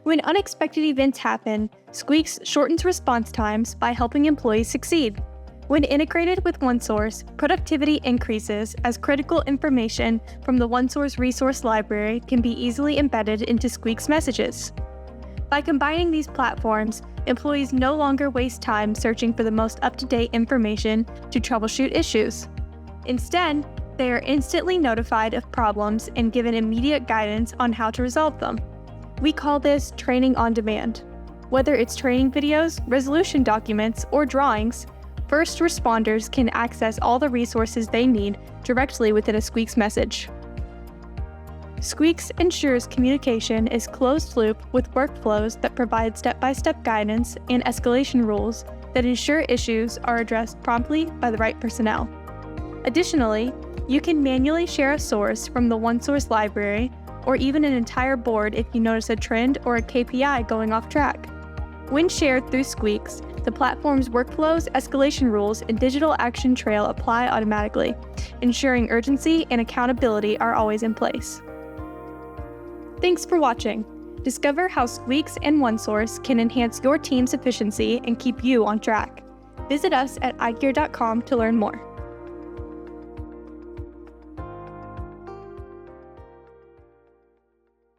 When unexpected events happen, SQUEAKS shortens response times by helping employees succeed. When integrated with OneSource, productivity increases as critical information from the OneSource resource library can be easily embedded into SQUEAKS messages. By combining these platforms, employees no longer waste time searching for the most up-to-date information to troubleshoot issues. Instead, they are instantly notified of problems and given immediate guidance on how to resolve them. We call this training on demand. Whether it's training videos, resolution documents, or drawings, first responders can access all the resources they need directly within a SQUEAKS message. SQUEAKS ensures communication is closed-loop with workflows that provide step-by-step guidance and escalation rules that ensure issues are addressed promptly by the right personnel. Additionally, you can manually share a source from the OneSource library or even an entire board if you notice a trend or a KPI going off track. When shared through SQUEAKS, the platform's workflows, escalation rules, and digital action trail apply automatically, ensuring urgency and accountability are always in place. Thanks for watching. Discover how SQUEAKS and OneSource can enhance your team's efficiency and keep you on track. Visit us at IGear.com to learn more.